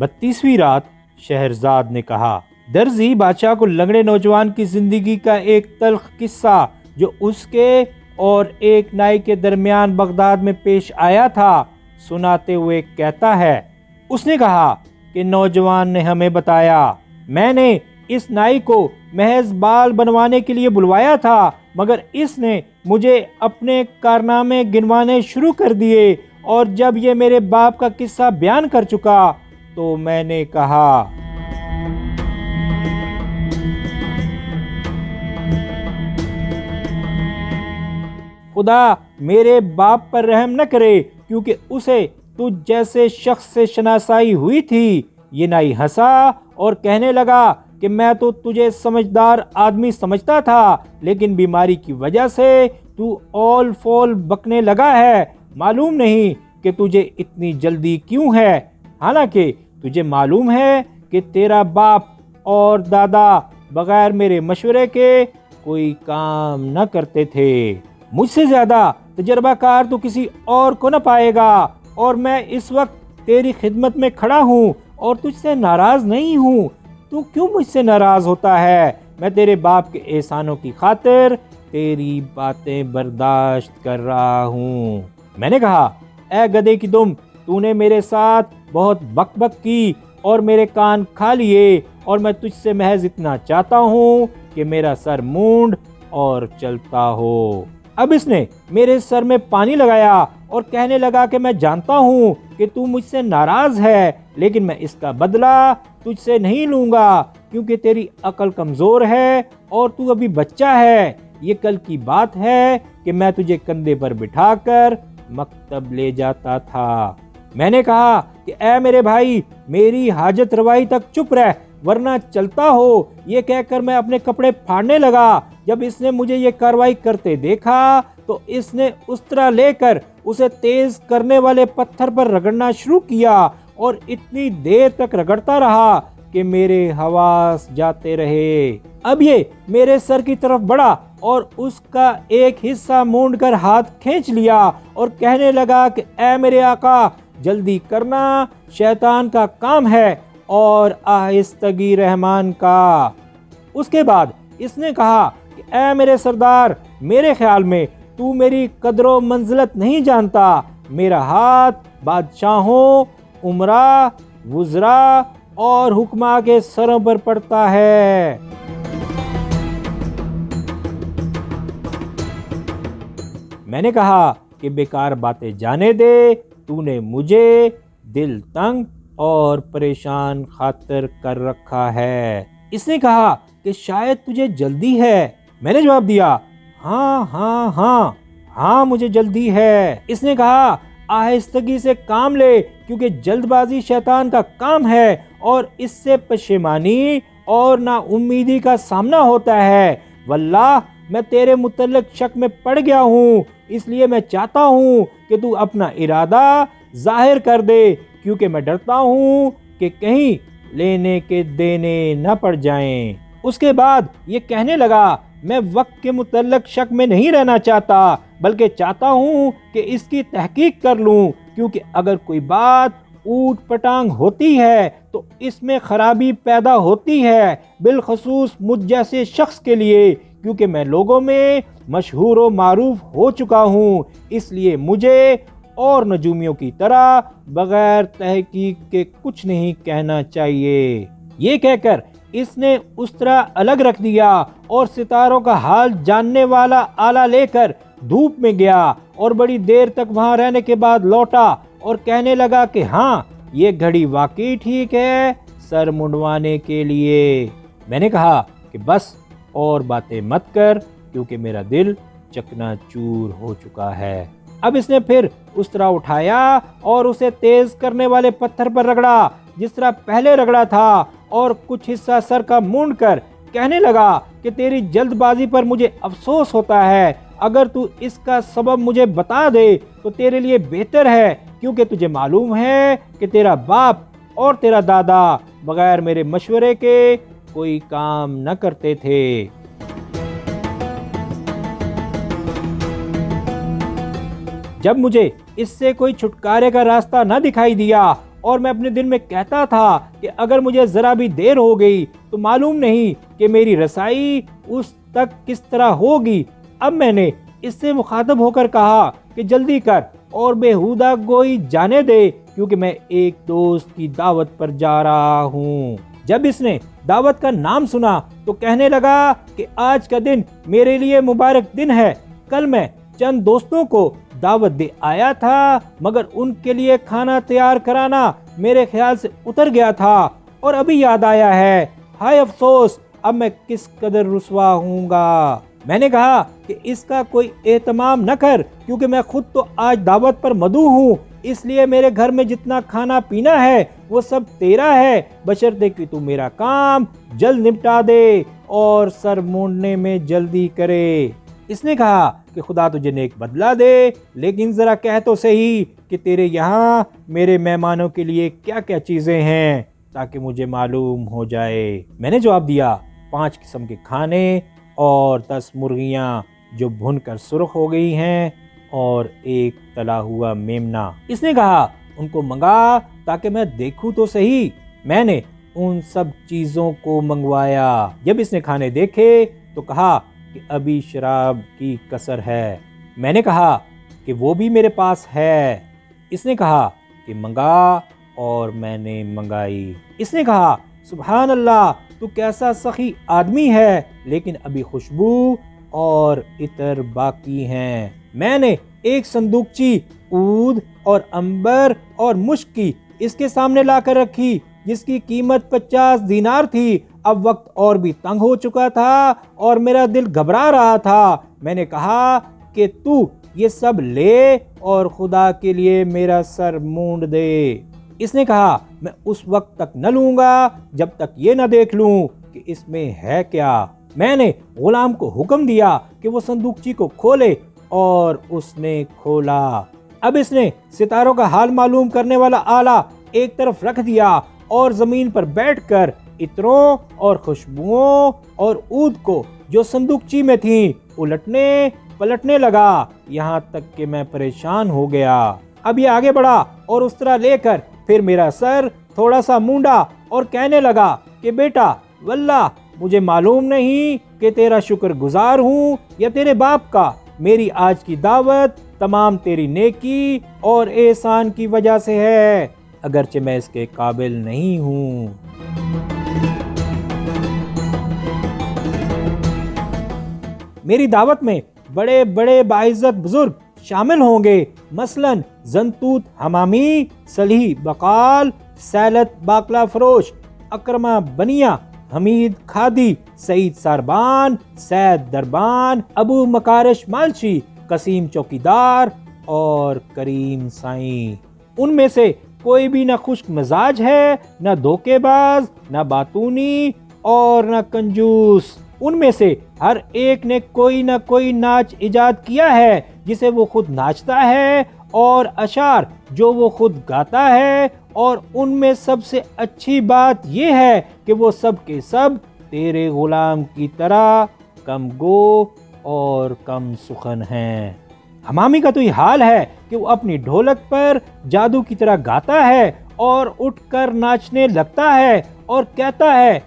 32ویں رات شہرزاد نے کہا، درزی بادشاہ کو لنگڑے نوجوان کی زندگی کا ایک تلخ قصہ جو اس کے اور ایک نائی کے درمیان بغداد میں پیش آیا تھا سناتے ہوئے کہتا ہے۔ اس نے کہا کہ نوجوان نے ہمیں بتایا، میں نے اس نائی کو محض بال بنوانے کے لیے بلوایا تھا، مگر اس نے مجھے اپنے کارنامے گنوانے شروع کر دیے، اور جب یہ میرے باپ کا قصہ بیان کر چکا تو میں نے کہا، خدا میرے باپ پر رحم نہ کرے، کیونکہ اسے تجھ جیسے شخص سے شناسائی ہوئی تھی۔ یہ نائی ہنسا اور کہنے لگا کہ میں تو تجھے سمجھدار آدمی سمجھتا تھا، لیکن بیماری کی وجہ سے تو اول فول بکنے لگا ہے۔ معلوم نہیں کہ تجھے اتنی جلدی کیوں ہے، حالانکہ تجھے معلوم ہے کہ تیرا باپ اور دادا بغیر میرے مشورے کے کوئی کام نہ کرتے تھے۔ مجھ سے زیادہ تجربہ کار تو کسی اور کو نہ پائے گا، اور میں اس وقت تیری خدمت میں کھڑا ہوں اور تجھ سے ناراض نہیں ہوں۔ تو کیوں مجھ سے ناراض ہوتا ہے؟ میں تیرے باپ کے احسانوں کی خاطر تیری باتیں برداشت کر رہا ہوں۔ میں نے کہا، اے گدھے کی دم، تو نے میرے ساتھ بہت بک بک کی اور میرے کان کھا لیے، اور میں تجھ سے محض اتنا چاہتا ہوں کہ میرا سر مونڈ اور چلتا ہو۔ اب اس نے میرے سر میں پانی لگایا اور کہنے لگا کہ میں جانتا ہوں کہ تو مجھ سے ناراض ہے، لیکن میں اس کا بدلہ تجھ سے نہیں لوں گا، کیونکہ تیری عقل کمزور ہے اور تو ابھی بچہ ہے۔ یہ کل کی بات ہے کہ میں تجھے کندھے پر بٹھا کر مکتب لے جاتا تھا۔ میں نے کہا کہ اے میرے بھائی، میری حاجت روائی تک چپ رہ، ورنہ چلتا ہو۔ یہ کہہ کر میں اپنے کپڑے پھاڑنے لگا۔ جب اس نے مجھے یہ کارروائی کرتے دیکھا تو اس نے استرا لے کر اسے تیز کرنے والے پتھر پر رگڑنا شروع کیا، اور اتنی دیر تک رگڑتا رہا کہ میرے حواس جاتے رہے۔ اب یہ میرے سر کی طرف بڑھا اور اس کا ایک حصہ مونڈ کر ہاتھ کھینچ لیا اور کہنے لگا کہ اے میرے آقا، جلدی کرنا، شیطان کا کام ہے اور آہستگی رحمان کا۔ اس کے بعد اس نے کہا کہ اے میرے سردار، میرے خیال میں تو میری قدر و منزلت نہیں جانتا۔ میرا ہاتھ بادشاہوں، امراء، وزراء اور حکماء کے سروں پر پڑتا ہے۔ میں نے کہا کہ بیکار باتیں جانے دے، تو نے مجھے دل تنگ اور پریشان خاطر کر رکھا ہے۔ اس نے کہا کہ شاید تجھے جلدی ہے۔ میں نے جواب دیا، ہاں ہاں ہاں ہاں مجھے جلدی ہے۔ اس نے کہا، آہستگی سے کام لے، کیونکہ جلد بازی شیطان کا کام ہے اور اس سے پشیمانی اور نا امیدی کا سامنا ہوتا ہے۔ واللہ میں تیرے متعلق شک میں پڑ گیا ہوں، اس لیے میں چاہتا ہوں کہ تو اپنا ارادہ ظاہر کر دے، کیونکہ میں ڈرتا ہوں کہ کہیں لینے کے دینے نہ پڑ جائیں۔ اس کے بعد یہ کہنے لگا، میں وقت کے متعلق شک میں نہیں رہنا چاہتا، بلکہ چاہتا ہوں کہ اس کی تحقیق کر لوں، کیونکہ اگر کوئی بات اوٹ پٹانگ ہوتی ہے تو اس میں خرابی پیدا ہوتی ہے، بالخصوص مجھ جیسے شخص کے لیے، کیونکہ میں لوگوں میں مشہور و معروف ہو چکا ہوں۔ اس لیے مجھے اور نجومیوں کی طرح بغیر تحقیق کے کچھ نہیں کہنا چاہیے۔ یہ کہہ کر اس نے استرا الگ رکھ دیا اور ستاروں کا حال جاننے والا آلہ لے کر دھوپ میں گیا، اور بڑی دیر تک وہاں رہنے کے بعد لوٹا اور کہنے لگا کہ ہاں، یہ گھڑی واقعی ٹھیک ہے سر منڈوانے کے لیے۔ میں نے کہا کہ بس اور باتیں مت کر، کیونکہ میرا دل چکنا چور ہو چکا ہے۔ اب اس نے پھر استرا اٹھایا اور اسے تیز کرنے والے پتھر پر رگڑا جس طرح پہلے رگڑا تھا، اور کچھ حصہ سر کا مونڈ کر کہنے لگا کہ تیری جلد بازی پر مجھے افسوس ہوتا ہے۔ اگر تو اس کا سبب مجھے بتا دے تو تیرے لیے بہتر ہے، کیونکہ تجھے معلوم ہے کہ تیرا باپ اور تیرا دادا بغیر میرے مشورے کے کوئی کام نہ کرتے تھے۔ جب مجھے اس سے کوئی چھٹکارے کا راستہ نہ دکھائی دیا اور میں اپنے دل میں کہتا تھا کہ اگر مجھے ذرا بھی دیر ہو گئی تو معلوم نہیں کہ میری رسائی اس تک کس طرح ہوگی۔ اب میں نے اس سے مخاطب ہو کر کہا کہ جلدی کر اور بےہودہ گوئی جانے دے، کیونکہ میں ایک دوست کی دعوت پر جا رہا ہوں۔ جب اس نے دعوت کا نام سنا تو کہنے لگا کہ آج کا دن میرے لیے مبارک دن ہے۔ کل میں چند دوستوں کو دعوت دے آیا تھا، مگر ان کے لیے کھانا تیار کرانا میرے خیال سے اتر گیا تھا اور ابھی یاد آیا ہے۔ ہائے افسوس، اب میں کس قدر رسوا ہوں گا۔ میں نے کہا کہ اس کا کوئی اہتمام نہ کر، کیونکہ میں خود تو آج دعوت پر مدعو ہوں، اس لیے میرے گھر میں جتنا کھانا پینا ہے وہ سب تیرا ہے، بشرطے کہ تو میرا کام جلد نپٹا دے اور سر مونڈنے میں جلدی کرے۔ اس نے کہا کہ خدا تجھے نیک بدلہ دے، لیکن ذرا کہہ تو صحیح کہ تیرے یہاں میرے مہمانوں کے لیے کیا کیا چیزیں ہیں تاکہ مجھے معلوم ہو جائے۔ میں نے جواب دیا، 5 قسم کے کھانے اور 10 مرغیاں جو بھن کر سرخ ہو گئی ہیں اور 1 تلا ہوا میمنا۔ اس نے کہا ان کو منگا تاکہ میں دیکھوں تو صحیح۔ میں نے ان سب چیزوں کو منگوایا۔ جب اس نے کھانے دیکھے تو کہا کہ ابھی شراب کی کسر ہے۔ میں نے کہا کہ وہ بھی میرے پاس ہے۔ اس نے کہا کہ منگا، اور میں نے منگائی۔ اس نے کہا سبحان اللہ، تو کیسا سخی آدمی ہے، لیکن ابھی خوشبو اور عطر باقی ہیں۔ میں نے ایک صندوقچی عود اور عنبر اور مشک کی اس کے سامنے لا کر رکھی، جس کی قیمت 50 دینار تھی۔ اب وقت اور بھی تنگ ہو چکا تھا اور میرا دل گھبرا رہا تھا۔ میں نے کہا کہ تو یہ سب لے اور خدا کے لیے میرا سر مونڈ دے۔ اس نے کہا میں اس وقت تک نہ لوں گا جب تک یہ نہ دیکھ لوں کہ اس میں ہے کیا۔ میں نے غلام کو حکم دیا کہ وہ صندوقچی کو کھولے، اور اس نے کھولا۔ اب اس نے ستاروں کا حال معلوم کرنے والا آلہ ایک طرف رکھ دیا اور زمین پر بیٹھ کر عطروں اور خوشبوؤں اور عود کو جو صندوقچی میں تھیں الٹنے پلٹنے لگا، یہاں تک کہ میں پریشان ہو گیا۔ اب یہ آگے بڑھا اور اس طرح لے کر پھر میرا سر تھوڑا سا مونڈا اور کہنے لگا کہ بیٹا واللہ مجھے معلوم نہیں کہ تیرا شکر گزار ہوں یا تیرے باپ کا۔ میری آج کی دعوت تمام تیری نیکی اور احسان کی وجہ سے ہے، اگرچہ میں اس کے قابل نہیں ہوں۔ میری دعوت میں بڑے بڑے باعزت بزرگ شامل ہوں گے، مثلاً زنتوت حمامی، صلیح بقال، سیلت باقلا فروش، اکرمہ بنیا، حمید کھادی، سعید ساربان، سید دربان، ابو مکارش مالشی، قسیم چوکیدار اور کریم سائیں۔ ان میں سے کوئی بھی نہ خشک مزاج ہے، نہ دھوکے باز، نہ باتونی اور نہ کنجوس۔ ان میں سے ہر ایک نے کوئی نہ کوئی ناچ ایجاد کیا ہے جسے وہ خود ناچتا ہے، اور اشعار جو وہ خود گاتا ہے، اور ان میں سب سے اچھی بات یہ ہے کہ وہ سب کے سب تیرے غلام کی طرح کم گو اور کم سخن ہیں۔ حمامی کا تو یہ حال ہے کہ وہ اپنی ڈھولک پر جادو کی طرح گاتا ہے اور اٹھ کر ناچنے لگتا ہے اور کہتا ہے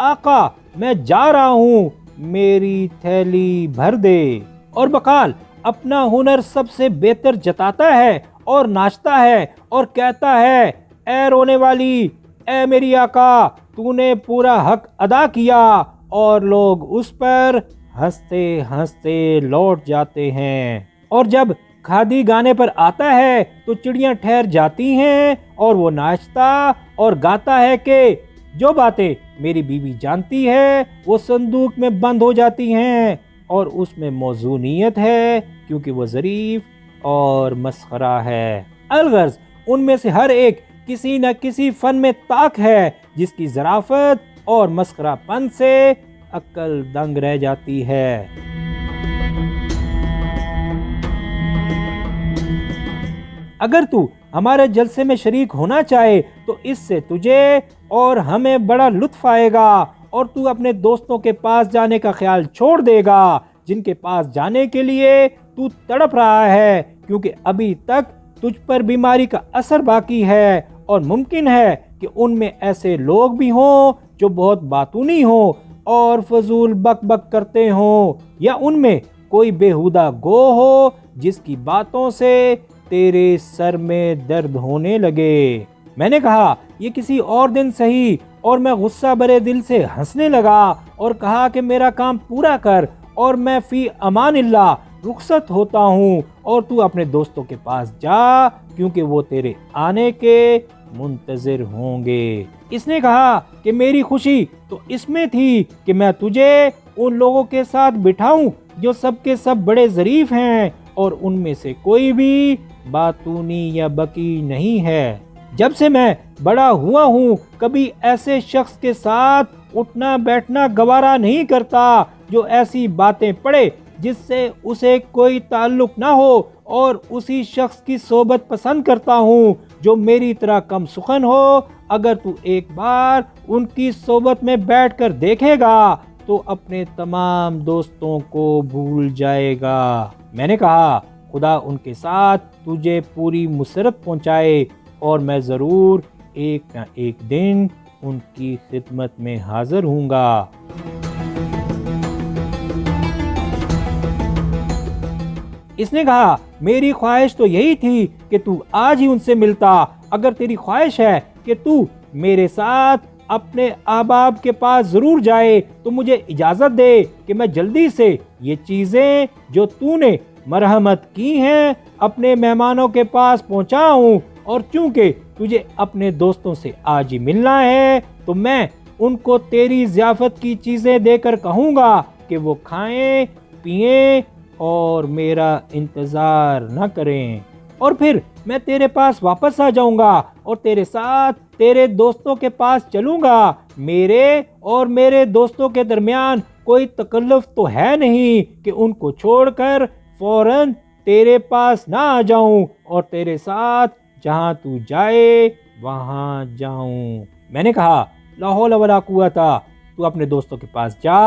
آقا میں جا رہا ہوں، میری تھیلی بھر دے۔ اور بقال اپنا ہنر سب سے بہتر جتاتا ہے اور ناچتا ہے اور کہتا ہے اے رونے والی، اے میری آقا، تو نے پورا حق ادا کیا، اور لوگ اس پر ہنستے ہنستے لوٹ جاتے ہیں۔ اور جب کھادی گانے پر آتا ہے تو چڑیاں ٹھہر جاتی ہیں، اور وہ ناچتا اور گاتا ہے کہ جو باتیں میری بیوی جانتی ہے وہ صندوق میں بند ہو جاتی ہیں، اور اس میں موزونیت ہے کیونکہ وہ ظریف اور مسخرہ ہے۔ الغرض ان میں سے ہر ایک کسی نہ کسی فن میں طاق ہے جس کی ظرافت اور مسخرہ پن سے عقل دنگ رہ جاتی ہے۔ اگر تو ہمارے جلسے میں شریک ہونا چاہے تو اس سے تجھے اور ہمیں بڑا لطف آئے گا، اور تو اپنے دوستوں کے پاس جانے کا خیال چھوڑ دے گا جن کے پاس جانے کے لیے تو تڑپ رہا ہے، کیونکہ ابھی تک تجھ پر بیماری کا اثر باقی ہے اور ممکن ہے کہ ان میں ایسے لوگ بھی ہوں جو بہت باتونی ہوں اور فضول بک بک کرتے ہوں، یا ان میں کوئی بیہودہ گو ہو جس کی باتوں سے تیرے سر میں درد ہونے لگے۔ میں نے کہا یہ کسی اور دن صحیح، اور میں غصہ برے دل سے ہنسنے لگا اور کہا کہ میرا کام پورا کر اور میں فی امان اللہ رخصت ہوتا ہوں، اور تو اپنے دوستوں کے پاس جا کیونکہ وہ تیرے آنے کے منتظر ہوں گے۔ اس نے کہا کہ میری خوشی تو اس میں تھی کہ میں تجھے ان لوگوں کے ساتھ بٹھاؤں جو سب کے سب بڑے ظریف ہیں اور ان میں سے کوئی بھی باتونی یا بکی نہیں ہے۔ جب سے میں بڑا ہوا ہوں کبھی ایسے شخص کے ساتھ اٹھنا بیٹھنا گوارا نہیں کرتا جو ایسی باتیں پڑھے جس سے اسے کوئی تعلق نہ ہو، اور اسی شخص کی صحبت پسند کرتا ہوں جو میری طرح کم سخن ہو۔ اگر تو ایک بار ان کی صحبت میں بیٹھ کر دیکھے گا تو اپنے تمام دوستوں کو بھول جائے گا۔ میں نے کہا خدا ان کے ساتھ تجھے پوری مسرت پہنچائے، اور میں ضرور ایک نہ ایک دن ان کی خدمت میں حاضر ہوں گا۔ اس نے کہا میری خواہش تو یہی تھی کہ تو آج ہی ان سے ملتا۔ اگر تیری خواہش ہے کہ تو میرے ساتھ اپنے احباب کے پاس ضرور جائے تو مجھے اجازت دے کہ میں جلدی سے یہ چیزیں جو تو نے مرحمت کی ہیں اپنے مہمانوں کے پاس پہنچاؤں، اور چونکہ تجھے اپنے دوستوں سے آج ہی ملنا ہے تو میں ان کو تیری ضیافت کی چیزیں دے کر کہوں گا کہ وہ کھائیں پئیں اور میرا انتظار نہ کریں، اور پھر میں تیرے پاس واپس آ جاؤں گا اور تیرے ساتھ تیرے دوستوں کے پاس چلوں گا۔ میرے اور میرے دوستوں کے درمیان کوئی تکلف تو ہے نہیں کہ ان کو چھوڑ کر فوراً تیرے پاس نہ آ جاؤں اور تیرے ساتھ جہاں تو جائے وہاں جاؤں۔ میں نے کہا لا حول ولا قوت، تو اپنے دوستوں کے پاس جا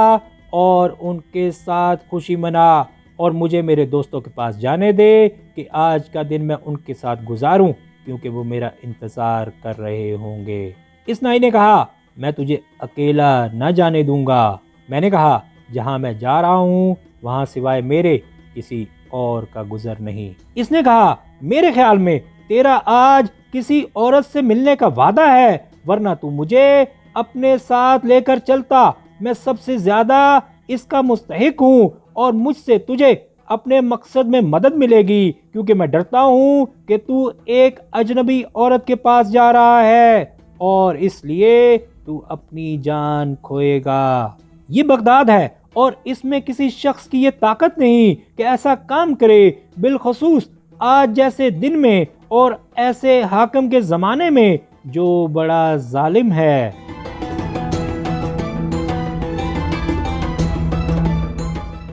اور ان کے ساتھ خوشی منا، اور مجھے میرے دوستوں کے پاس جانے دے کہ آج کا دن میں ان کے ساتھ گزاروں کیونکہ وہ میرا انتظار کر رہے ہوں گے۔ اس نائی نے کہا میں تجھے اکیلا نہ جانے دوں گا۔ میں نے کہا جہاں میں جا رہا ہوں وہاں سوائے میرے کسی اور کا گزر نہیں۔ اس نے کہا میرے خیال میں تیرا آج کسی عورت سے ملنے کا وعدہ ہے، ورنہ تو مجھے اپنے ساتھ لے کر چلتا۔ میں سب سے زیادہ اس کا مستحق ہوں اور مجھ سے تجھے اپنے مقصد میں مدد ملے گی، کیونکہ میں ڈرتا ہوں کہ تو ایک اجنبی عورت کے پاس جا رہا ہے اور اس لیے تو اپنی جان کھوئے گا۔ یہ بغداد ہے اور اس میں کسی شخص کی یہ طاقت نہیں کہ ایسا کام کرے، بالخصوص آج جیسے دن میں اور ایسے حاکم کے زمانے میں جو بڑا ظالم ہے۔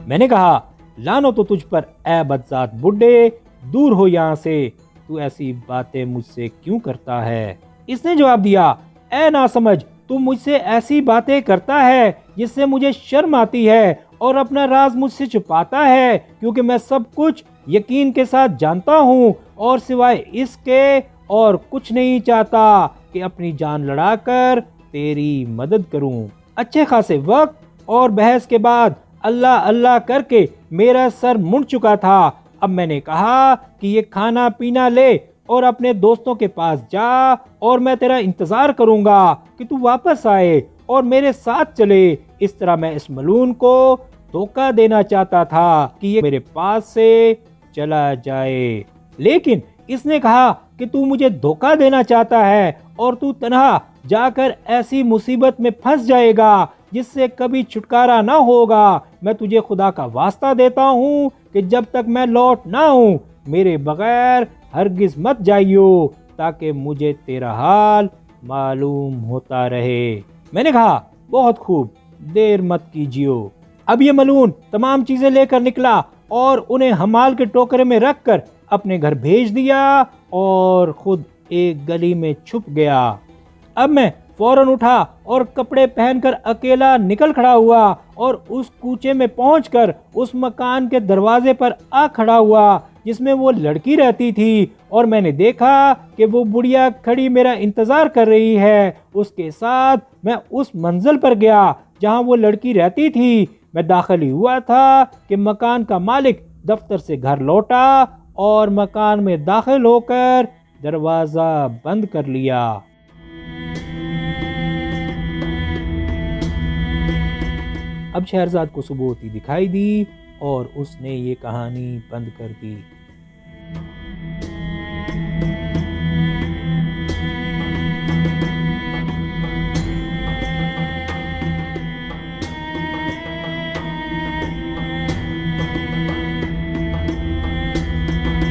میں نے کہا لانو تو تجھ پر اے بدذات بڈھے، دور ہو یہاں سے، تو ایسی باتیں مجھ سے کیوں کرتا ہے؟ اس نے جواب دیا اے ناسمجھ، تو مجھ سے ایسی باتیں کرتا ہے جس سے مجھے شرم آتی ہے اور اپنا راز مجھ سے چھپاتا ہے، کیونکہ میں سب کچھ یقین کے ساتھ جانتا ہوں اور سوائے اس کے اور کچھ نہیں چاہتا کہ اپنی جان لڑا کر تیری مدد کروں۔ اچھے خاصے وقت اور بحث کے بعد اللہ اللہ کر کے میرا سر منڈ چکا تھا۔ اب میں نے کہا کہ یہ کھانا پینا لے اور اپنے دوستوں کے پاس جا، اور میں تیرا انتظار کروں گا کہ تو واپس آئے اور میرے ساتھ چلے۔ اس طرح میں اس ملعون کو دھوکہ دینا چاہتا تھا کہ یہ میرے پاس سے چلا جائے، لیکن اس نے کہا کہ تو مجھے دھوکہ دینا چاہتا ہے اور تو تنہا جا کر ایسی مصیبت میں پھنس جائے گا جس سے کبھی چھٹکارا نہ ہوگا۔ میں تجھے خدا کا واسطہ دیتا ہوں کہ جب تک میں لوٹ نہ ہوں میرے بغیر ہرگز مت جائیو، تاکہ مجھے تیرا حال معلوم ہوتا رہے۔ میں نے کہا بہت خوب، دیر مت کیجیو۔ اب یہ ملعون تمام چیزیں لے کر نکلا اور انہیں حمال کے ٹوکرے میں رکھ کر اپنے گھر بھیج دیا اور خود ایک گلی میں چھپ گیا۔ اب میں فوراً اٹھا اور کپڑے پہن کر اکیلا نکل کھڑا ہوا اور اس کوچے میں پہنچ کر اس مکان کے دروازے پر آ کھڑا ہوا جس میں وہ لڑکی رہتی تھی، اور میں نے دیکھا کہ وہ بڑھیا کھڑی میرا انتظار کر رہی ہے۔ اس کے ساتھ میں اس منزل پر گیا جہاں وہ لڑکی رہتی تھی۔ میں داخل ہی ہوا تھا کہ مکان کا مالک دفتر سے گھر لوٹا اور مکان میں داخل ہو کر دروازہ بند کر لیا۔ اب شہرزاد کو صبح ہوتی دکھائی دی اور اس نے یہ کہانی بند کر دی۔